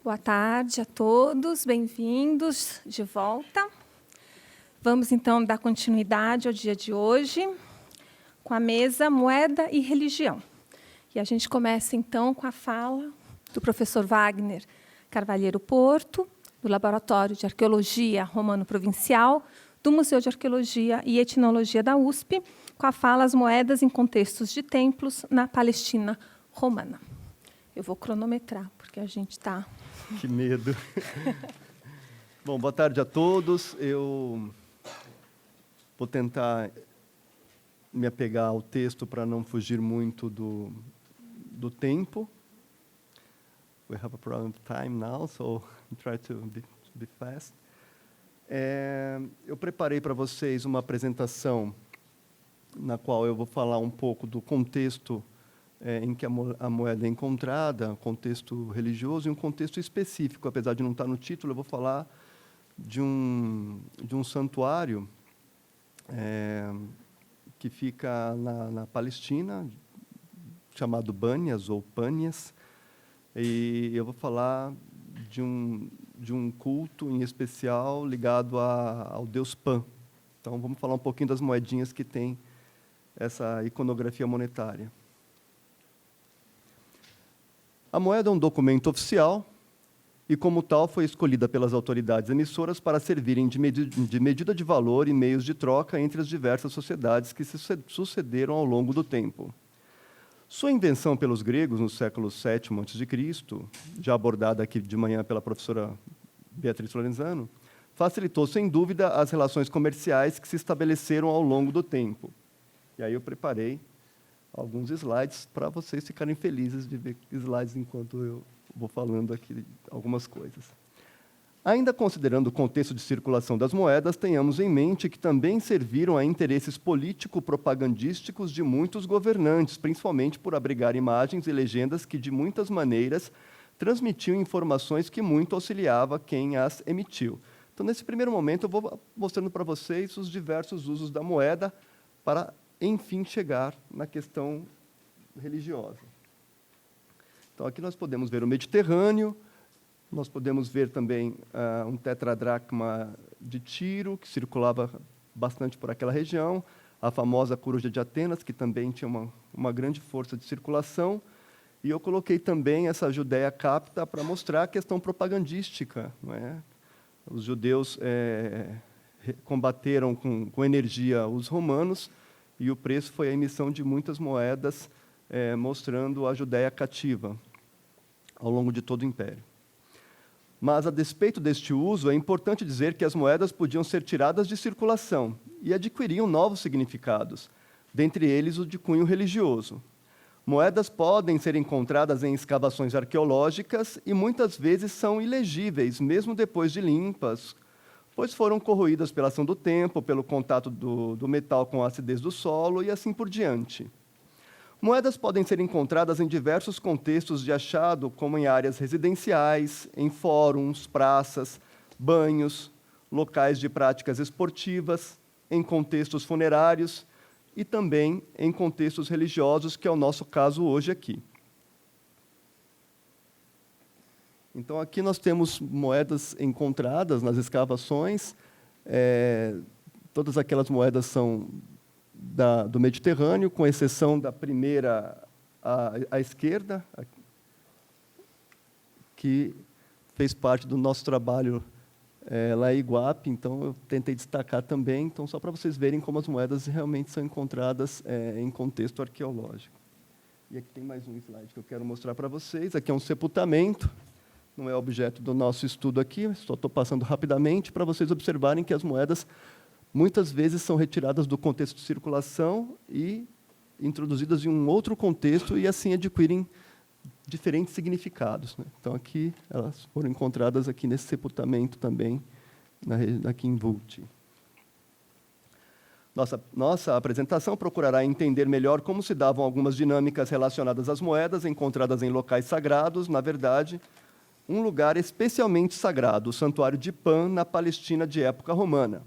Boa tarde a todos, bem-vindos de volta. Vamos, então, dar continuidade ao dia de hoje com a mesa Moeda e Religião. E a gente começa, então, com a fala do professor Wagner Carvalheiro Porto, do Laboratório de Arqueologia Romano Provincial, do Museu de Arqueologia e Etnologia da USP, com a fala As Moedas em Contextos de Templos na Palestina Romana. Eu vou cronometrar, porque a gente está... Que medo. Bom, boa tarde a todos. Eu vou tentar me apegar ao texto para não fugir muito do tempo. We have a problem with time now, so try to be fast. Eu preparei para vocês uma apresentação na qual eu vou falar um pouco do contexto em que a moeda é encontrada, contexto religioso e um contexto específico. Apesar de não estar no título, eu vou falar de um santuário que fica na Palestina, chamado Banias, ou Pânias, e eu vou falar de um culto em especial ligado ao deus Pan. Então, vamos falar um pouquinho das moedinhas que tem essa iconografia monetária. A moeda é um documento oficial e, como tal, foi escolhida pelas autoridades emissoras para servirem de medida de valor e meios de troca entre as diversas sociedades que se sucederam ao longo do tempo. Sua invenção pelos gregos no século VII a.C., já abordada aqui de manhã pela professora Beatriz Lorenzano, facilitou, sem dúvida, as relações comerciais que se estabeleceram ao longo do tempo. E aí eu preparei alguns slides para vocês ficarem felizes de ver slides enquanto eu vou falando aqui algumas coisas. Ainda considerando o contexto de circulação das moedas, tenhamos em mente que também serviram a interesses político-propagandísticos de muitos governantes, principalmente por abrigar imagens e legendas que, de muitas maneiras, transmitiam informações que muito auxiliava quem as emitiu. Então, nesse primeiro momento, eu vou mostrando para vocês os diversos usos da moeda para, enfim, chegar na questão religiosa. Então, aqui nós podemos ver o Mediterrâneo, nós podemos ver também um tetradracma de Tiro, que circulava bastante por aquela região, a famosa coruja de Atenas, que também tinha uma grande força de circulação, e eu coloquei também essa Judéia Capta para mostrar a questão propagandística, não é? Os judeus combateram com energia os romanos, e o preço foi a emissão de muitas moedas, mostrando a Judéia cativa ao longo de todo o Império. Mas, a despeito deste uso, é importante dizer que as moedas podiam ser tiradas de circulação e adquiriam novos significados, dentre eles o de cunho religioso. Moedas podem ser encontradas em escavações arqueológicas e muitas vezes são ilegíveis, mesmo depois de limpas, pois foram corroídas pela ação do tempo, pelo contato do metal com a acidez do solo e assim por diante. Moedas podem ser encontradas em diversos contextos de achado, como em áreas residenciais, em fóruns, praças, banhos, locais de práticas esportivas, em contextos funerários e também em contextos religiosos, que é o nosso caso hoje aqui. Então, aqui nós temos moedas encontradas nas escavações. Todas aquelas moedas são do Mediterrâneo, com exceção da primeira à esquerda, que fez parte do nosso trabalho lá em Iguape, então eu tentei destacar também, então, só para vocês verem como as moedas realmente são encontradas em contexto arqueológico. E aqui tem mais um slide que eu quero mostrar para vocês. Aqui é um sepultamento, não é objeto do nosso estudo aqui, só estou passando rapidamente para vocês observarem que as moedas muitas vezes são retiradas do contexto de circulação e introduzidas em um outro contexto e, assim, adquirem diferentes significados, né? Então, aqui, elas foram encontradas aqui nesse sepultamento também, aqui em Vult. Nossa apresentação procurará entender melhor como se davam algumas dinâmicas relacionadas às moedas encontradas em locais sagrados, na verdade, um lugar especialmente sagrado, o Santuário de Pan, na Palestina de época romana.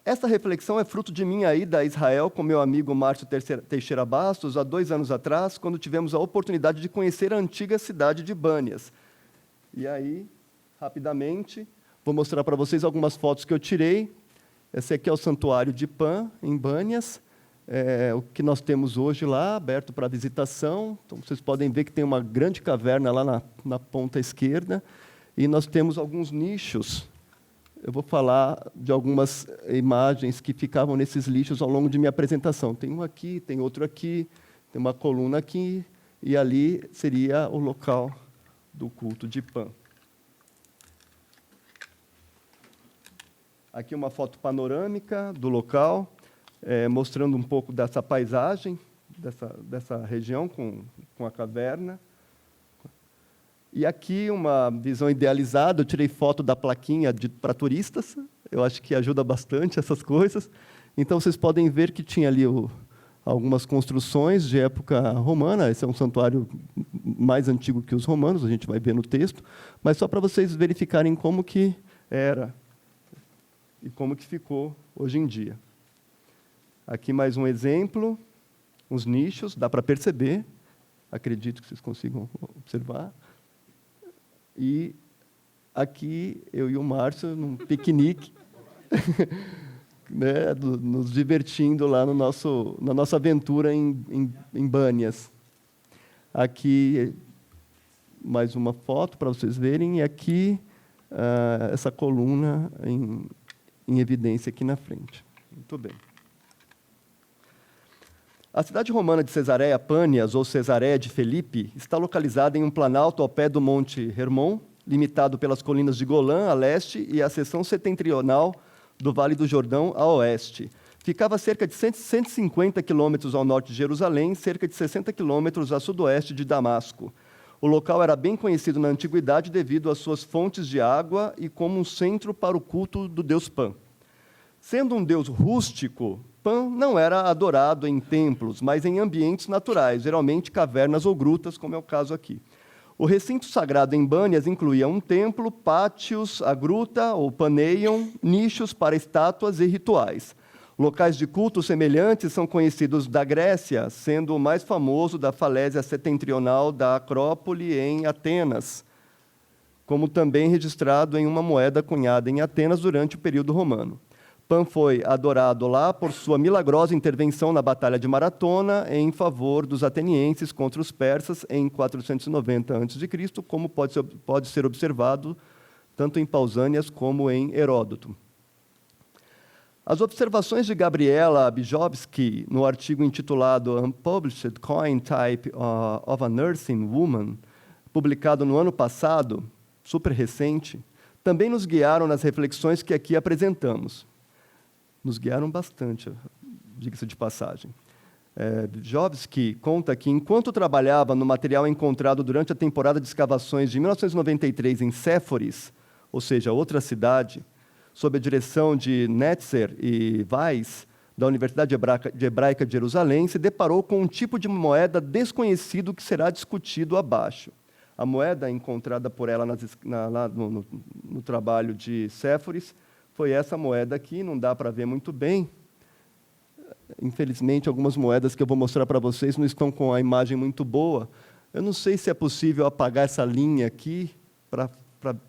Esta reflexão é fruto de minha ida a Israel com meu amigo Márcio Teixeira Bastos, há 2 anos atrás, quando tivemos a oportunidade de conhecer a antiga cidade de Banias. E aí, rapidamente, vou mostrar para vocês algumas fotos que eu tirei. Esse aqui é o Santuário de Pan, em Banias. O que nós temos hoje lá, aberto para visitação. Então, vocês podem ver que tem uma grande caverna lá na ponta esquerda. E nós temos alguns nichos. Eu vou falar de algumas imagens que ficavam nesses nichos ao longo de minha apresentação. Tem um aqui, tem outro aqui, tem uma coluna aqui, e ali seria o local do culto de Pan. Aqui uma foto panorâmica do local, mostrando um pouco dessa paisagem, dessa região com a caverna. E aqui uma visão idealizada, eu tirei foto da plaquinha para turistas, eu acho que ajuda bastante essas coisas. Então, vocês podem ver que tinha ali algumas construções de época romana, esse é um santuário mais antigo que os romanos, a gente vai ver no texto, mas só para vocês verificarem como que era e como que ficou hoje em dia. Aqui mais um exemplo, uns nichos, dá para perceber, acredito que vocês consigam observar. E aqui, eu e o Márcio, num piquenique, né, nos divertindo lá na nossa aventura em Banias. Aqui, mais uma foto para vocês verem, e aqui, essa coluna em evidência aqui na frente. Muito bem. A cidade romana de Cesareia Pânias, ou Cesareia de Felipe, está localizada em um planalto ao pé do Monte Hermon, limitado pelas colinas de Golã, a leste, e a seção setentrional do Vale do Jordão, a oeste. Ficava a cerca de 150 quilômetros ao norte de Jerusalém, cerca de 60 quilômetros a sudoeste de Damasco. O local era bem conhecido na antiguidade devido às suas fontes de água e como um centro para o culto do deus Pan. Sendo um deus rústico, Pan não era adorado em templos, mas em ambientes naturais, geralmente cavernas ou grutas, como é o caso aqui. O recinto sagrado em Banias incluía um templo, pátios, a gruta, ou paneion, nichos para estátuas e rituais. Locais de culto semelhantes são conhecidos da Grécia, sendo o mais famoso da falésia setentrional da Acrópole em Atenas, como também registrado em uma moeda cunhada em Atenas durante o período romano. Pan foi adorado lá por sua milagrosa intervenção na Batalha de Maratona em favor dos atenienses contra os persas em 490 a.C., como pode ser observado tanto em Pausânias como em Heródoto. As observações de Gabriela Bijovsky, no artigo intitulado Unpublished Coin Type of a Nursing Woman, publicado no ano passado, super recente, também nos guiaram nas reflexões que aqui apresentamos. Nos guiaram bastante, diga-se de passagem. Bijovsky conta que, enquanto trabalhava no material encontrado durante a temporada de escavações de 1993 em Séforis, ou seja, outra cidade, sob a direção de Netzer e Weiss, da Universidade Hebraica de Jerusalém, se deparou com um tipo de moeda desconhecido que será discutido abaixo. A moeda encontrada por ela no trabalho de Séforis foi essa moeda aqui, não dá para ver muito bem. Infelizmente, algumas moedas que eu vou mostrar para vocês não estão com a imagem muito boa. Eu não sei se é possível apagar essa linha aqui para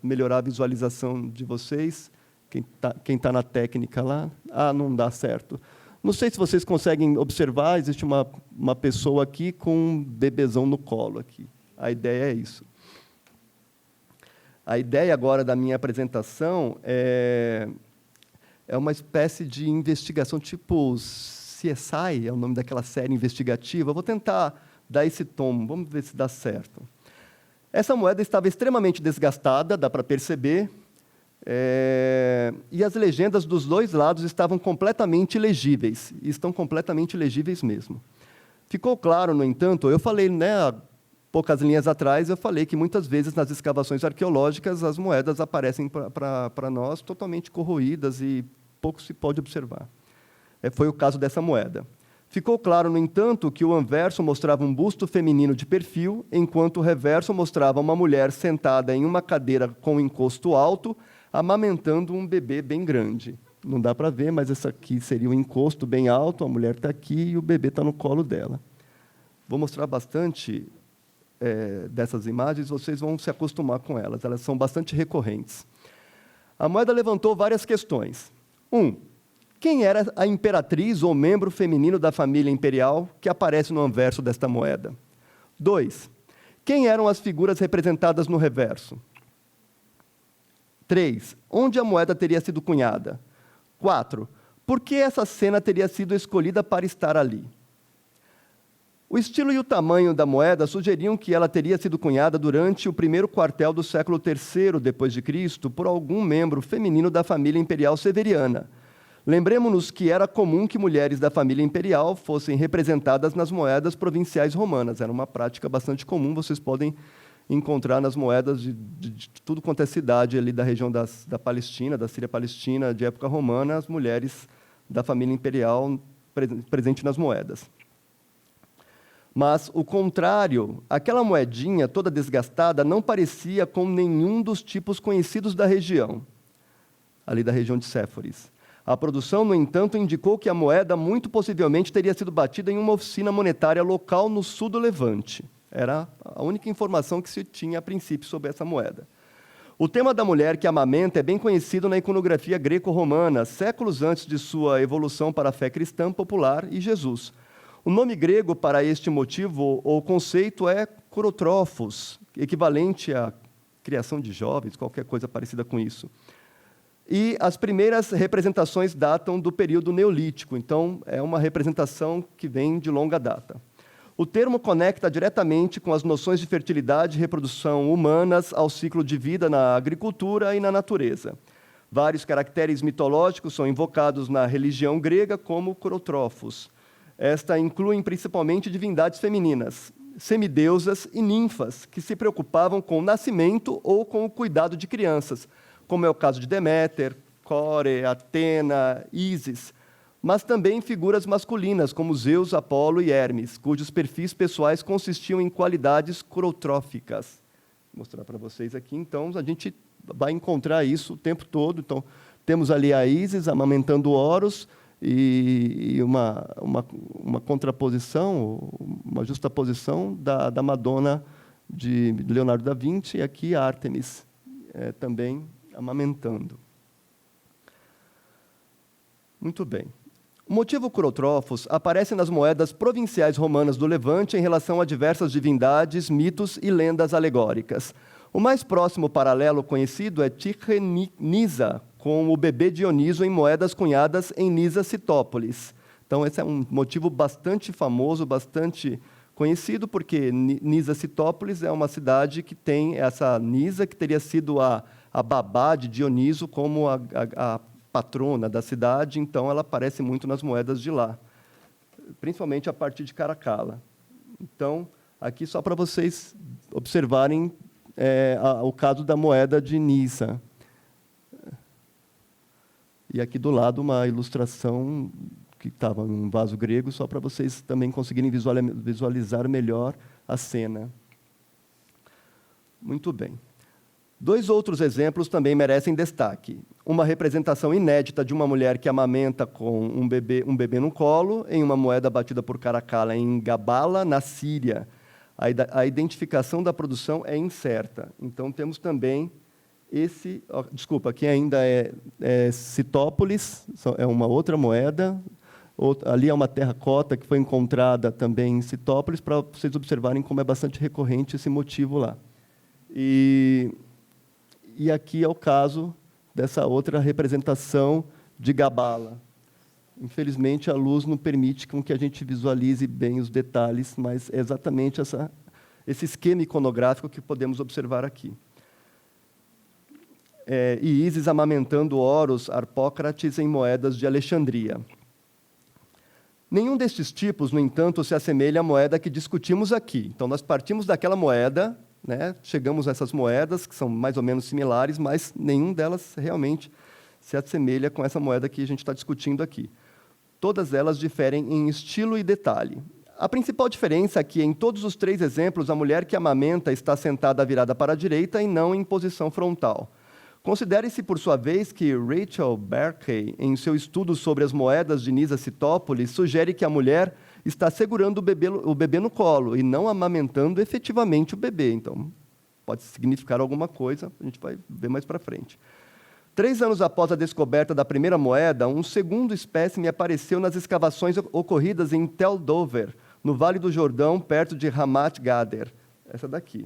melhorar a visualização de vocês. Quem tá na técnica lá, não dá certo. Não sei se vocês conseguem observar, existe uma pessoa aqui com um bebezão no colo aqui. A ideia é isso. A ideia agora da minha apresentação é uma espécie de investigação tipo CSI, é o nome daquela série investigativa. Eu vou tentar dar esse tom, vamos ver se dá certo. Essa moeda estava extremamente desgastada, dá para perceber, e as legendas dos dois lados estavam completamente ilegíveis, e estão completamente ilegíveis mesmo. Ficou claro, no entanto, eu falei, há poucas linhas atrás, eu falei que muitas vezes nas escavações arqueológicas as moedas aparecem para nós totalmente corroídas e pouco se pode observar. Foi o caso dessa moeda. Ficou claro, no entanto, que o anverso mostrava um busto feminino de perfil, enquanto o reverso mostrava uma mulher sentada em uma cadeira com encosto alto, amamentando um bebê bem grande. Não dá para ver, mas essa aqui seria o encosto bem alto, a mulher está aqui e o bebê está no colo dela. Vou mostrar bastante dessas imagens, vocês vão se acostumar com elas. Elas são bastante recorrentes. A moeda levantou várias questões. 1. Quem era a imperatriz ou membro feminino da família imperial que aparece no anverso desta moeda? 2. Quem eram as figuras representadas no reverso? 3. Onde a moeda teria sido cunhada? 4. Por que essa cena teria sido escolhida para estar ali? O estilo e o tamanho da moeda sugeriam que ela teria sido cunhada durante o primeiro quartel do século III d.C. por algum membro feminino da família imperial severiana. Lembremos-nos que era comum que mulheres da família imperial fossem representadas nas moedas provinciais romanas. Era uma prática bastante comum, vocês podem encontrar nas moedas de tudo quanto é cidade ali da região da Palestina, da Síria-Palestina, de época romana, as mulheres da família imperial presentes nas moedas. Mas o contrário, aquela moedinha toda desgastada não parecia com nenhum dos tipos conhecidos da região, ali da região de Séforis. A produção, no entanto, indicou que a moeda muito possivelmente teria sido batida em uma oficina monetária local no sul do Levante. Era a única informação que se tinha a princípio sobre essa moeda. O tema da mulher que amamenta é bem conhecido na iconografia greco-romana, séculos antes de sua evolução para a fé cristã popular e Jesus. O nome grego para este motivo ou conceito é Kurotrófos, equivalente à criação de jovens, qualquer coisa parecida com isso. E as primeiras representações datam do período neolítico, então é uma representação que vem de longa data. O termo conecta diretamente com as noções de fertilidade e reprodução humanas ao ciclo de vida na agricultura e na natureza. Vários caracteres mitológicos são invocados na religião grega como Kurotrófos. Esta inclui principalmente divindades femininas, semideusas e ninfas, que se preocupavam com o nascimento ou com o cuidado de crianças, como é o caso de Deméter, Core, Atena, Ísis, mas também figuras masculinas, como Zeus, Apolo e Hermes, cujos perfis pessoais consistiam em qualidades kurotróficas. Vou mostrar para vocês aqui, então, a gente vai encontrar isso o tempo todo. Então, temos ali a Ísis amamentando Horus, e uma contraposição, uma justaposição da Madonna de Leonardo da Vinci, e aqui a Ártemis também amamentando. Muito bem. O motivo Kurotrófos aparece nas moedas provinciais romanas do Levante em relação a diversas divindades, mitos e lendas alegóricas. O mais próximo paralelo conhecido é Tyche-Nisa, com o bebê Dioniso em moedas cunhadas em Nisa-Citópolis. Então, esse é um motivo bastante famoso, bastante conhecido, porque Nisa-Citópolis é uma cidade que tem essa Nisa, que teria sido a babá de Dioniso como a patrona da cidade, então ela aparece muito nas moedas de lá, principalmente a partir de Caracalla. Então, aqui só para vocês observarem o caso da moeda de Nisa. E aqui do lado uma ilustração que estava num vaso grego, só para vocês também conseguirem visualizar melhor a cena. Muito bem. 2 outros exemplos também merecem destaque. Uma representação inédita de uma mulher que amamenta com um bebê no colo, em uma moeda batida por Caracalla em Gabala, na Síria. A identificação da produção é incerta. Então, temos também esse... Desculpa, aqui ainda é Citópolis, é uma outra moeda. Ali é uma terracota que foi encontrada também em Citópolis, para vocês observarem como é bastante recorrente esse motivo lá. E aqui é o caso dessa outra representação de Gabala. Infelizmente, a luz não permite com que a gente visualize bem os detalhes, mas é exatamente esse esquema iconográfico que podemos observar aqui. E Ísis amamentando Horus, Harpócrates em moedas de Alexandria. Nenhum destes tipos, no entanto, se assemelha à moeda que discutimos aqui. Então, nós partimos daquela moeda, chegamos a essas moedas, que são mais ou menos similares, mas nenhum delas realmente se assemelha com essa moeda que a gente está discutindo aqui. Todas elas diferem em estilo e detalhe. A principal diferença é que, em todos os 3 exemplos, a mulher que amamenta está sentada virada para a direita e não em posição frontal. Considere-se, por sua vez, que Rachel Berkey, em seu estudo sobre as moedas de Nisa-Citópolis, sugere que a mulher está segurando o bebê no colo e não amamentando efetivamente o bebê. Então, pode significar alguma coisa, a gente vai ver mais para frente. 3 anos após a descoberta da primeira moeda, um segundo espécime apareceu nas escavações ocorridas em Tel Dover, no Vale do Jordão, perto de Ramat Gader. Essa daqui.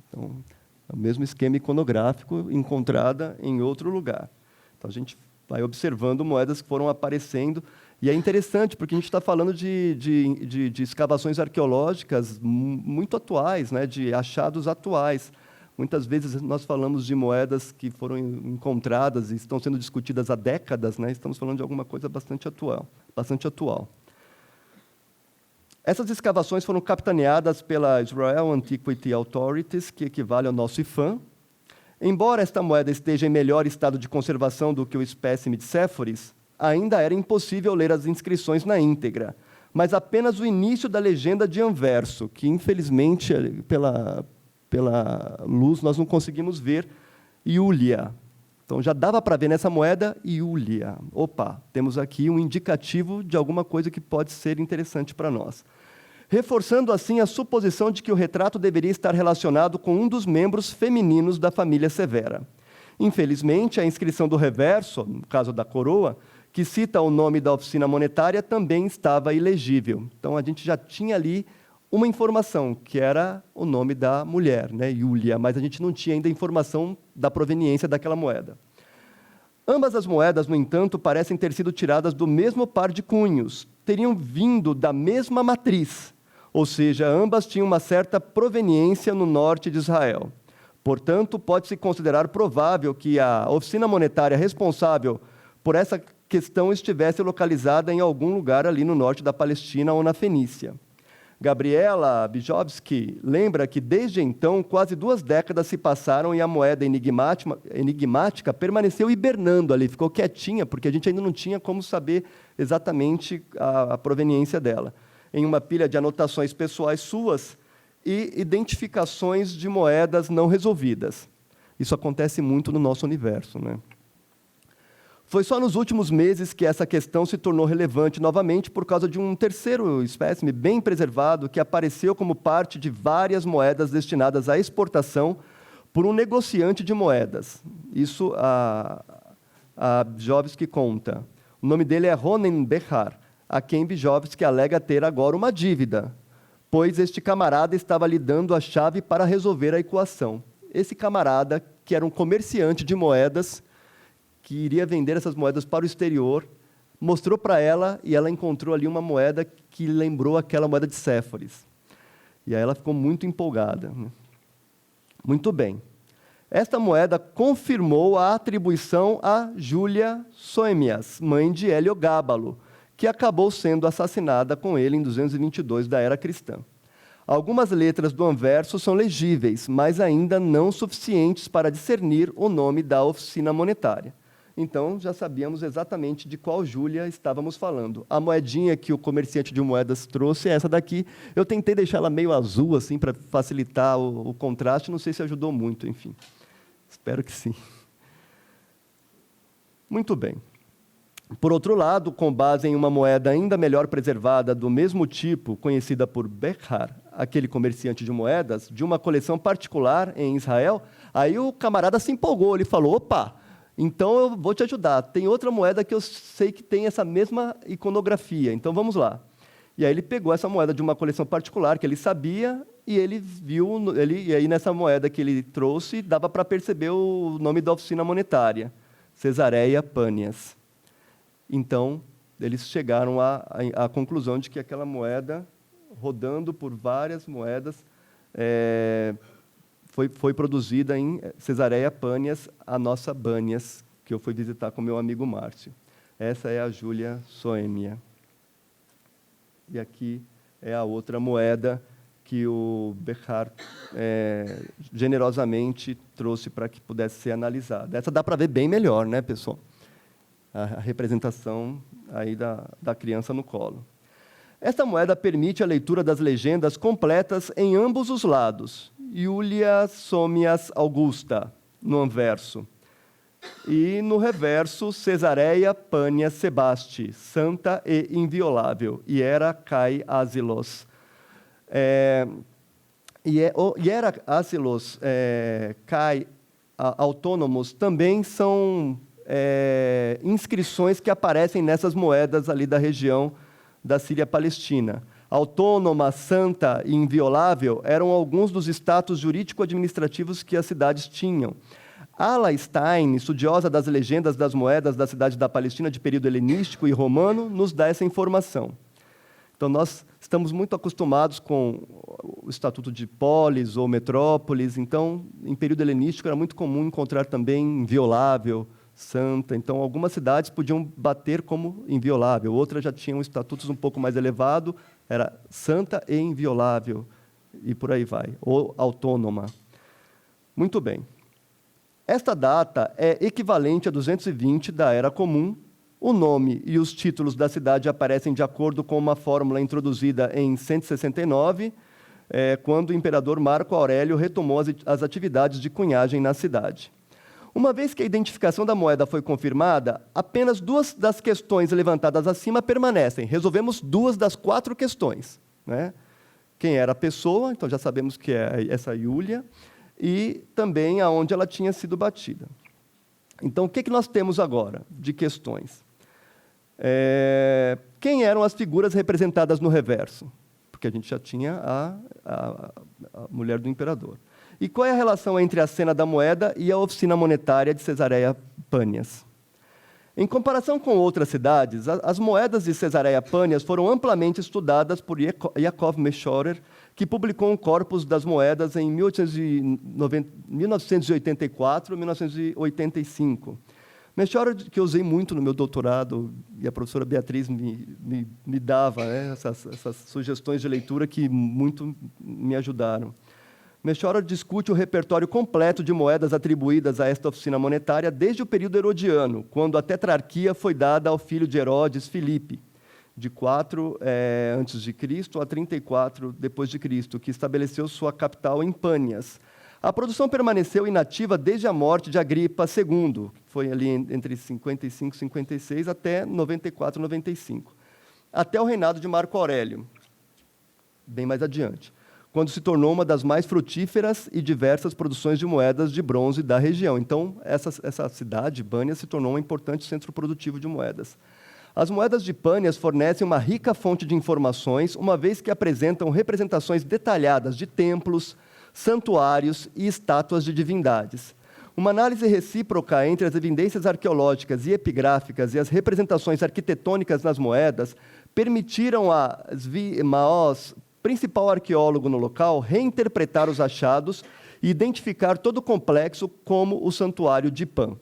Então, é o mesmo esquema iconográfico encontrada em outro lugar. Então, a gente vai observando moedas que foram aparecendo. E é interessante, porque a gente está falando de escavações arqueológicas muito atuais, né, de achados atuais. Muitas vezes nós falamos de moedas que foram encontradas e estão sendo discutidas há décadas, né? Estamos falando de alguma coisa bastante atual. Essas escavações foram capitaneadas pela Israel Antiquity Authorities, que equivale ao nosso IFAM. Embora esta moeda esteja em melhor estado de conservação do que o espécime de Séforis, ainda era impossível ler as inscrições na íntegra, mas apenas o início da legenda de anverso, que, infelizmente, pela luz, nós não conseguimos ver, Iulia. Então, já dava para ver nessa moeda Iulia. Opa, temos aqui um indicativo de alguma coisa que pode ser interessante para nós. Reforçando, assim, a suposição de que o retrato deveria estar relacionado com um dos membros femininos da família Severa. Infelizmente, a inscrição do reverso, no caso da coroa, que cita o nome da oficina monetária, também estava ilegível. Então, a gente já tinha ali uma informação, que era o nome da mulher, né, Iulia, mas a gente não tinha ainda informação da proveniência daquela moeda. Ambas as moedas, no entanto, parecem ter sido tiradas do mesmo par de cunhos, teriam vindo da mesma matriz, ou seja, ambas tinham uma certa proveniência no norte de Israel. Portanto, pode-se considerar provável que a oficina monetária responsável por essa questão estivesse localizada em algum lugar ali no norte da Palestina ou na Fenícia. Gabriela Bijovsky lembra que, desde então, quase 2 décadas se passaram e a moeda enigmática permaneceu hibernando ali, ficou quietinha, porque a gente ainda não tinha como saber exatamente a proveniência dela, em uma pilha de anotações pessoais suas e identificações de moedas não resolvidas. Isso acontece muito no nosso universo, né? Foi só nos últimos meses que essa questão se tornou relevante novamente por causa de um terceiro espécime bem preservado que apareceu como parte de várias moedas destinadas à exportação por um negociante de moedas. Isso a Bijovsky conta. O nome dele é Ronen Behar, a quem Bijovsky alega ter agora uma dívida, pois este camarada estava lhe dando a chave para resolver a equação. Esse camarada, que era um comerciante de moedas, que iria vender essas moedas para o exterior, mostrou para ela e ela encontrou ali uma moeda que lembrou aquela moeda de Séforis. E aí ela ficou muito empolgada. Muito bem. Esta moeda confirmou a atribuição a Júlia Soemias, mãe de Heliogábalo, que acabou sendo assassinada com ele em 222 da era cristã. Algumas letras do anverso são legíveis, mas ainda não suficientes para discernir o nome da oficina monetária. Então, já sabíamos exatamente de qual Júlia estávamos falando. A moedinha que o comerciante de moedas trouxe é essa daqui. Eu tentei deixar ela meio azul, assim, para facilitar o contraste. Não sei se ajudou muito, enfim. Espero que sim. Muito bem. Por outro lado, com base em uma moeda ainda melhor preservada, do mesmo tipo, conhecida por Behar, aquele comerciante de moedas, de uma coleção particular em Israel, aí o camarada se empolgou, ele falou, opa, então eu vou te ajudar, tem outra moeda que eu sei que tem essa mesma iconografia, então vamos lá. E aí ele pegou essa moeda de uma coleção particular que ele sabia, e ele viu, e aí nessa moeda que ele trouxe, dava para perceber o nome da oficina monetária, Cesareia Pânias. Então, eles chegaram à conclusão de que aquela moeda, rodando por várias moedas, foi produzida em Cesareia Pânias, a nossa Bânias, que eu fui visitar com meu amigo Márcio. Essa é a Júlia Soemia. E aqui é a outra moeda que o Behar generosamente trouxe para que pudesse ser analisada. Essa dá para ver bem melhor, né, pessoal? A representação aí da criança no colo. Esta moeda permite a leitura das legendas completas em ambos os lados. Iulia Soemias Augusta, no anverso. E, no reverso, Cesareia Pânia Sebasti, santa e inviolável, Hiera Kai Asilos. Hiera Asilos Kai Autônomos também são inscrições que aparecem nessas moedas ali da região da Síria-Palestina. Autônoma, santa e inviolável eram alguns dos status jurídico-administrativos que as cidades tinham. Ala Stein, estudiosa das legendas das moedas da cidade da Palestina de período helenístico e romano, nos dá essa informação. Então, nós estamos muito acostumados com o Estatuto de Polis ou Metrópolis. Então, em período helenístico, era muito comum encontrar também inviolável, santa. Então, algumas cidades podiam bater como inviolável, outras já tinham estatutos um pouco mais elevados, era santa e inviolável, e por aí vai, ou autônoma. Muito bem. Esta data é equivalente a 220 da Era Comum. O nome e os títulos da cidade aparecem de acordo com uma fórmula introduzida em 169, quando o imperador Marco Aurélio retomou as atividades de cunhagem na cidade. Uma vez que a identificação da moeda foi confirmada, apenas 2 das questões levantadas acima permanecem. Resolvemos 2 das 4 questões, né? Quem era a pessoa, então já sabemos que é essa Iúlia, e também aonde ela tinha sido batida. Então, o que nós temos agora de questões? Quem eram as figuras representadas no reverso? Porque a gente já tinha a mulher do imperador. E qual é a relação entre a cena da moeda e a oficina monetária de Cesareia Pânias? Em comparação com outras cidades, as moedas de Cesareia Pânias foram amplamente estudadas por Yakov Mechorer, que publicou um corpus das moedas em 1984 e 1985. Mechorer, que eu usei muito no meu doutorado, e a professora Beatriz me dava, né, essas sugestões de leitura que muito me ajudaram. Mechorer discute o repertório completo de moedas atribuídas a esta oficina monetária desde o período herodiano, quando a tetrarquia foi dada ao filho de Herodes, Filipe, de 4 a.C. a 34 d.C., que estabeleceu sua capital em Pânias. A produção permaneceu inativa desde a morte de Agripa II, que foi ali entre 55 e 56 até 94 e 95, até o reinado de Marco Aurélio, bem mais adiante, quando se tornou uma das mais frutíferas e diversas produções de moedas de bronze da região. Então, essa cidade, Pânias, se tornou um importante centro produtivo de moedas. As moedas de Pânias fornecem uma rica fonte de informações, uma vez que apresentam representações detalhadas de templos, santuários e estátuas de divindades. Uma análise recíproca entre as evidências arqueológicas e epigráficas e as representações arquitetônicas nas moedas permitiram a Zvi Maoz, principal arqueólogo no local, reinterpretar os achados e identificar todo o complexo como o santuário de Pan.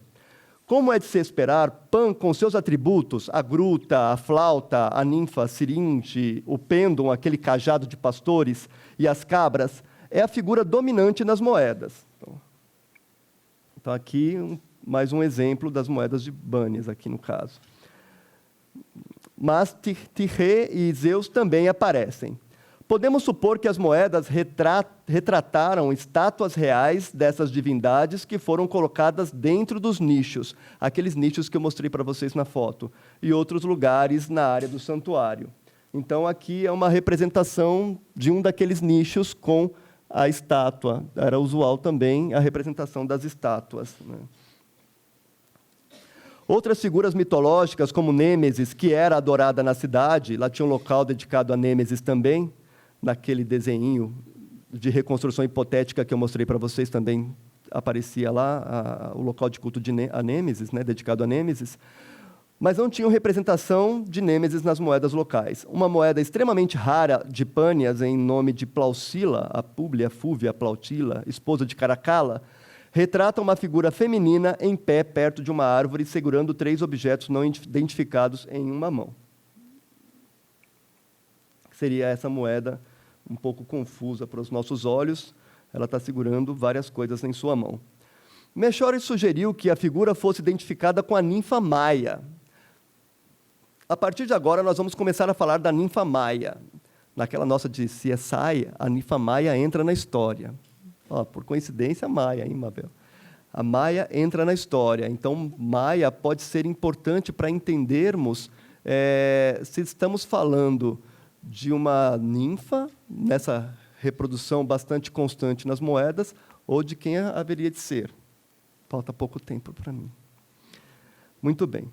Como é de se esperar, Pan, com seus atributos, a gruta, a flauta, a ninfa, a siringe, o pêndulo, aquele cajado de pastores, e as cabras, é a figura dominante nas moedas. Então aqui, mais um exemplo das moedas de Pânias, aqui no caso. Mas Tirré e Zeus também aparecem. Podemos supor que as moedas retrataram estátuas reais dessas divindades que foram colocadas dentro dos nichos, aqueles nichos que eu mostrei para vocês na foto, e outros lugares na área do santuário. Então, aqui é uma representação de um daqueles nichos com a estátua. Era usual também a representação das estátuas, né? Outras figuras mitológicas, como Nêmesis, que era adorada na cidade, lá tinha um local dedicado a Nêmesis também, naquele desenho de reconstrução hipotética que eu mostrei para vocês, também aparecia lá o local de culto de Nêmesis, né, dedicado a Nêmesis, mas não tinham representação de Nêmesis nas moedas locais. Uma moeda extremamente rara de Pânias, em nome de Plausila, a Públia Fúvia Plautila, esposa de Caracalla, retrata uma figura feminina em pé perto de uma árvore, segurando 3 objetos não identificados em uma mão. Seria essa moeda um pouco confusa para os nossos olhos, ela está segurando várias coisas em sua mão. Mechorer sugeriu que a figura fosse identificada com a ninfa Maia. A partir de agora, nós vamos começar a falar da ninfa Maia. Naquela nossa de CSI, a ninfa Maia entra na história. Por coincidência, Maia, hein, Mabel? A Maia entra na história. Então, Maia pode ser importante para entendermos se estamos falando de uma ninfa, nessa reprodução bastante constante nas moedas, ou de quem haveria de ser. Falta pouco tempo para mim. Muito bem.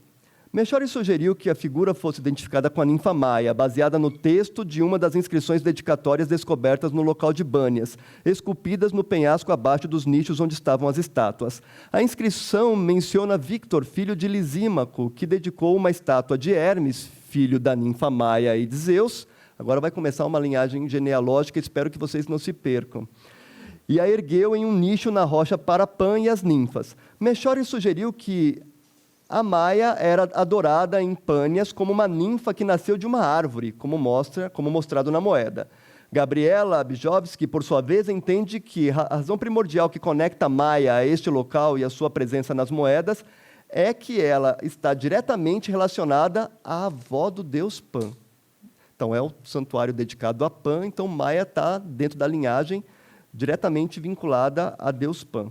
Melchior sugeriu que a figura fosse identificada com a ninfa Maia, baseada no texto de uma das inscrições dedicatórias descobertas no local de Bânias, esculpidas no penhasco abaixo dos nichos onde estavam as estátuas. A inscrição menciona Victor, filho de Lisímaco, que dedicou uma estátua de Hermes, filho da ninfa Maia e de Zeus. Agora vai começar uma linhagem genealógica, espero que vocês não se percam. E a ergueu em um nicho na rocha para Pan e as ninfas. Melchior sugeriu que a Maia era adorada em Pânias como uma ninfa que nasceu de uma árvore, como mostrado na moeda. Gabriela Abjovsky, por sua vez, entende que a razão primordial que conecta Maia a este local e a sua presença nas moedas é que ela está diretamente relacionada à avó do deus Pan. Então, é o santuário dedicado a Pan, então Maia está dentro da linhagem diretamente vinculada a deus Pan.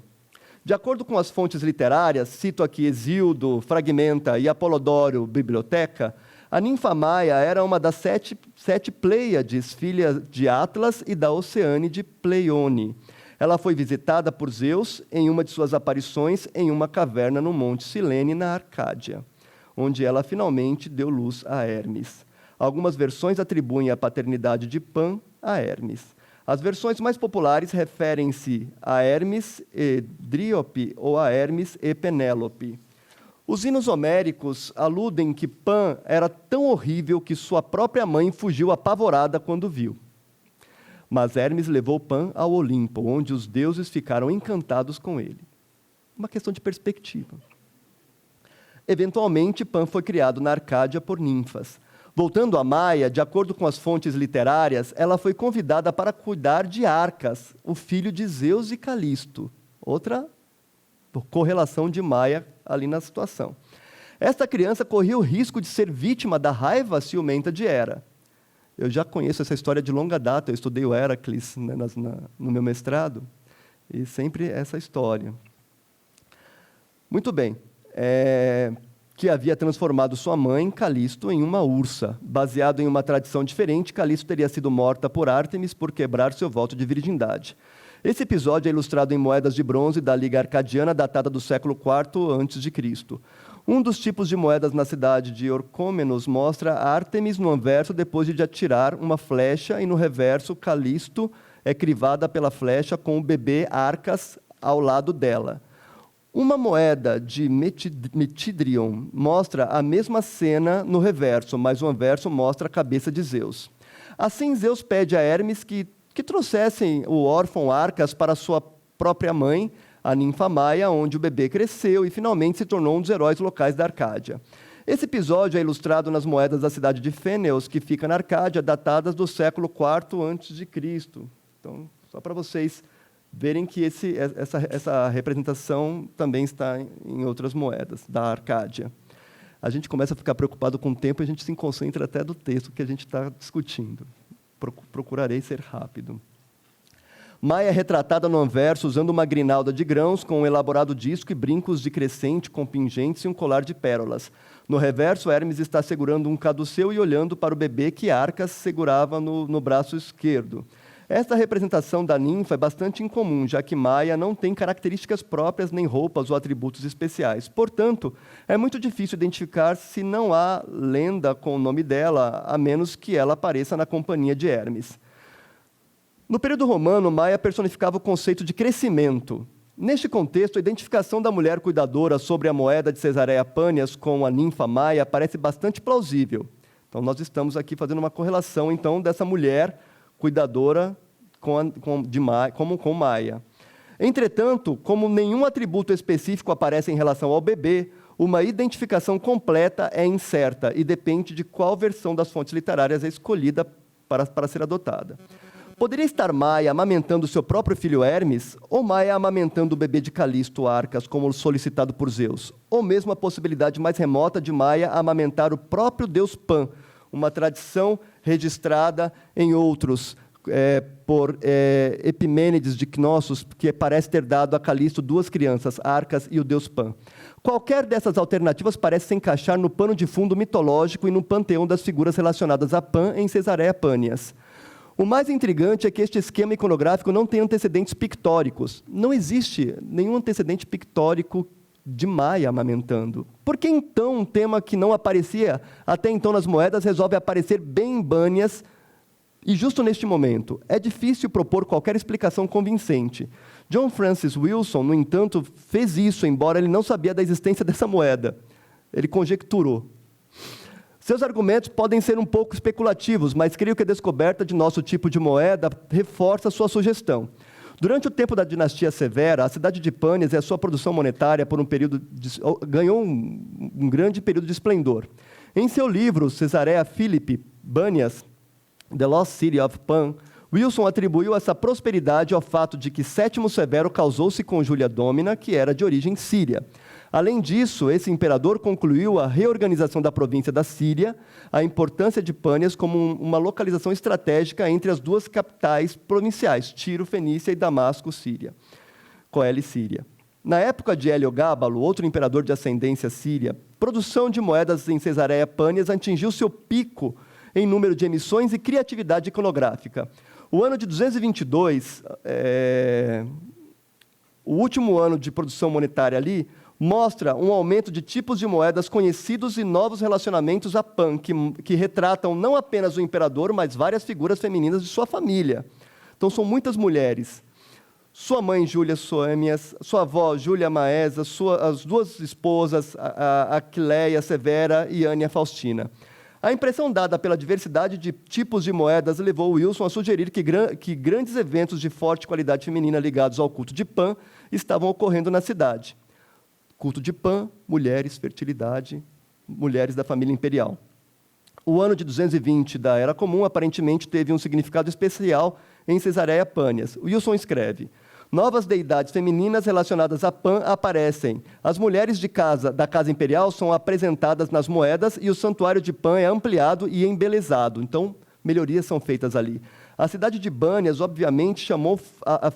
De acordo com as fontes literárias, cito aqui Hesíodo, Fragmenta e Apolodoro, Biblioteca, a ninfa Maia era uma das sete Pleiades, filha de Atlas e da Oceânide Pleione. Ela foi visitada por Zeus em uma de suas aparições em uma caverna no Monte Silene, na Arcádia, onde ela finalmente deu luz a Hermes. Algumas versões atribuem a paternidade de Pan a Hermes. As versões mais populares referem-se a Hermes e Dríope ou a Hermes e Penélope. Os hinos homéricos aludem que Pan era tão horrível que sua própria mãe fugiu apavorada quando viu. Mas Hermes levou Pan ao Olimpo, onde os deuses ficaram encantados com ele. Uma questão de perspectiva. Eventualmente, Pan foi criado na Arcádia por ninfas. Voltando a Maia, de acordo com as fontes literárias, ela foi convidada para cuidar de Arcas, o filho de Zeus e Calisto. Outra correlação de Maia ali na situação. Esta criança corria o risco de ser vítima da raiva ciumenta de Hera. Eu já conheço essa história de longa data, eu estudei o Heracles, né, no meu mestrado, e sempre essa história. Muito bem. Que havia transformado sua mãe, Calisto, em uma ursa. Baseado em uma tradição diferente, Calisto teria sido morta por Ártemis por quebrar seu voto de virgindade. Esse episódio é ilustrado em moedas de bronze da Liga Arcadiana, datada do século IV a.C. Um dos tipos de moedas na cidade de Orcômenos mostra Ártemis no anverso depois de atirar uma flecha, e no reverso, Calisto é crivada pela flecha com o bebê Arcas ao lado dela. Uma moeda de Metidrion mostra a mesma cena no reverso, mas o anverso mostra a cabeça de Zeus. Assim, Zeus pede a Hermes que trouxessem o órfão Arcas para sua própria mãe, a ninfa Maia, onde o bebê cresceu e finalmente se tornou um dos heróis locais da Arcádia. Esse episódio é ilustrado nas moedas da cidade de Fêneos, que fica na Arcádia, datadas do século IV a.C. Então, só para vocês verem que essa representação também está em outras moedas da Arcádia. A gente começa a ficar preocupado com o tempo e a gente se concentra até do texto que a gente está discutindo. Procurarei ser rápido. Maia é retratada no anverso usando uma grinalda de grãos com um elaborado disco e brincos de crescente com pingentes e um colar de pérolas. No reverso, Hermes está segurando um caduceu e olhando para o bebê que Arcas segurava no braço esquerdo. Esta representação da ninfa é bastante incomum, já que Maia não tem características próprias, nem roupas ou atributos especiais. Portanto, é muito difícil identificar se não há lenda com o nome dela, a menos que ela apareça na companhia de Hermes. No período romano, Maia personificava o conceito de crescimento. Neste contexto, a identificação da mulher cuidadora sobre a moeda de Cesareia Pânias com a ninfa Maia parece bastante plausível. Então, nós estamos aqui fazendo uma correlação, então, dessa mulher cuidadora com Maia. Entretanto, como nenhum atributo específico aparece em relação ao bebê, uma identificação completa é incerta e depende de qual versão das fontes literárias é escolhida para ser adotada. Poderia estar Maia amamentando seu próprio filho Hermes, ou Maia amamentando o bebê de Calisto, Arcas, como solicitado por Zeus, ou mesmo a possibilidade mais remota de Maia amamentar o próprio deus Pan, uma tradição registrada em outros por Epimênides de Cnossos, que parece ter dado a Calisto 2 crianças, Arcas e o deus Pan. Qualquer dessas alternativas parece se encaixar no pano de fundo mitológico e no panteão das figuras relacionadas a Pan em Cesareia Pânias. O mais intrigante é que este esquema iconográfico não tem antecedentes pictóricos. Não existe nenhum antecedente pictórico de Maia amamentando. Por que, então, um tema que não aparecia até então nas moedas resolve aparecer bem em Bânias e justo neste momento? É difícil propor qualquer explicação convincente. John Francis Wilson, no entanto, fez isso, embora ele não sabia da existência dessa moeda. Ele conjecturou. Seus argumentos podem ser um pouco especulativos, mas creio que a descoberta de nosso tipo de moeda reforça sua sugestão. Durante o tempo da dinastia Severa, a cidade de Pânias e a sua produção monetária ganhou um grande período de esplendor. Em seu livro, Cesareia Philippi Bânias, The Lost City of Pan, Wilson atribuiu essa prosperidade ao fato de que Sétimo Severo casou-se com Júlia Dómina, que era de origem síria. Além disso, esse imperador concluiu a reorganização da província da Síria, a importância de Pânias como uma localização estratégica entre as duas capitais provinciais, Tiro, Fenícia, e Damasco, Síria, Coele e Síria. Na época de Heliogábalo, outro imperador de ascendência síria, produção de moedas em Cesareia Pânias atingiu seu pico em número de emissões e criatividade iconográfica. O ano de 222, o último ano de produção monetária ali, mostra um aumento de tipos de moedas conhecidos e novos relacionamentos a Pan, que retratam não apenas o imperador, mas várias figuras femininas de sua família. Então, são muitas mulheres. Sua mãe, Júlia Soêmias, sua avó, Júlia Maesa, as duas esposas, Aquileia Severa e Ania Faustina. A impressão dada pela diversidade de tipos de moedas levou Wilson a sugerir que grandes eventos de forte qualidade feminina ligados ao culto de Pan estavam ocorrendo na cidade. Culto de Pan, mulheres, fertilidade, mulheres da família imperial. O ano de 220 da Era Comum aparentemente teve um significado especial em Cesareia Pânias. Wilson escreve: novas deidades femininas relacionadas a Pan aparecem. As mulheres da casa imperial são apresentadas nas moedas e o santuário de Pan é ampliado e embelezado. Então, melhorias são feitas ali. A cidade de Bânias, obviamente, chamou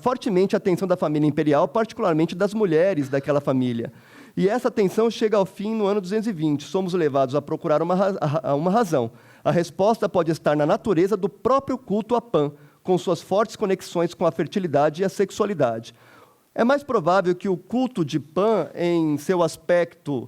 fortemente a atenção da família imperial, particularmente das mulheres daquela família. E essa atenção chega ao fim no ano 220. Somos levados a procurar uma razão. A resposta pode estar na natureza do próprio culto a Pan, com suas fortes conexões com a fertilidade e a sexualidade. É mais provável que o culto de Pan, em seu aspecto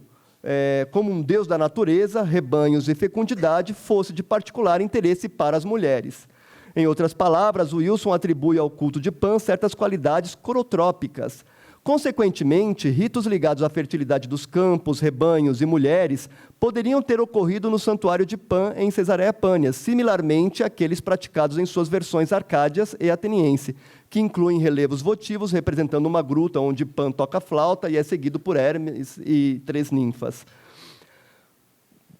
como um deus da natureza, rebanhos e fecundidade, fosse de particular interesse para as mulheres. Em outras palavras, Wilson atribui ao culto de Pan certas qualidades corotrópicas. Consequentemente, ritos ligados à fertilidade dos campos, rebanhos e mulheres poderiam ter ocorrido no santuário de Pan em Cesareia Pânias, similarmente àqueles praticados em suas versões arcádias e ateniense, que incluem relevos votivos representando uma gruta onde Pan toca flauta e é seguido por Hermes e 3 ninfas.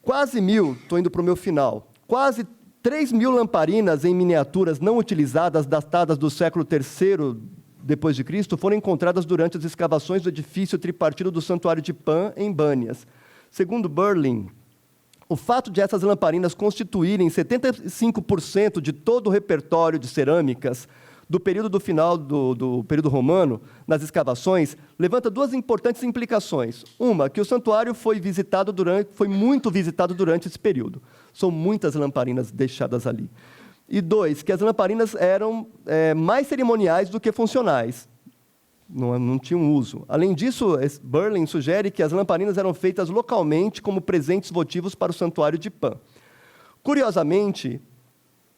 Estou indo para o meu final, quase 3.000 lamparinas em miniaturas não utilizadas, datadas do século III depois de Cristo, foram encontradas durante as escavações do edifício tripartido do Santuário de Pan, em Bânias. Segundo Berlin, o fato de essas lamparinas constituírem 75% de todo o repertório de cerâmicas do período final do período romano, nas escavações, levanta 2 importantes implicações. Uma, que o santuário foi muito visitado durante esse período. São muitas lamparinas deixadas ali. E 2, que as lamparinas eram mais cerimoniais do que funcionais. Não tinham uso. Além disso, Berlin sugere que as lamparinas eram feitas localmente como presentes votivos para o santuário de Pan. Curiosamente,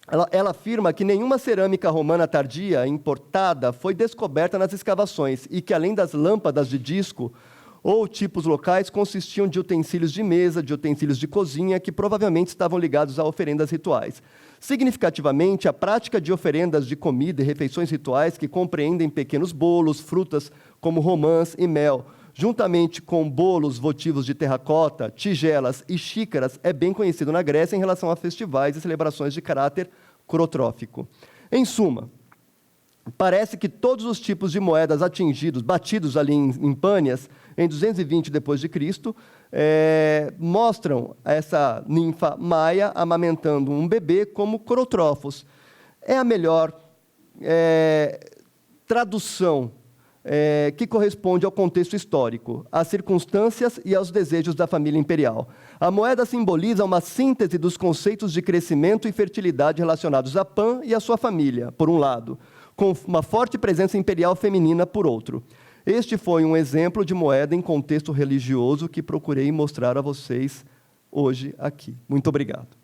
ela afirma que nenhuma cerâmica romana tardia, importada, foi descoberta nas escavações e que, além das lâmpadas de disco ou tipos locais, consistiam de utensílios de mesa, de utensílios de cozinha, que provavelmente estavam ligados a oferendas rituais. Significativamente, a prática de oferendas de comida e refeições rituais, que compreendem pequenos bolos, frutas como romãs e mel, juntamente com bolos votivos de terracota, tigelas e xícaras, é bem conhecido na Grécia em relação a festivais e celebrações de caráter corotrófico. Em suma, parece que todos os tipos de moedas batidos ali em Pânias, em 220 d.C., mostram essa ninfa Maia amamentando um bebê como corotrófos. é a melhor tradução que corresponde ao contexto histórico, às circunstâncias e aos desejos da família imperial. A moeda simboliza uma síntese dos conceitos de crescimento e fertilidade relacionados a Pan e à sua família, por um lado, com uma forte presença imperial feminina, por outro. Este foi um exemplo de moeda em contexto religioso que procurei mostrar a vocês hoje aqui. Muito obrigado.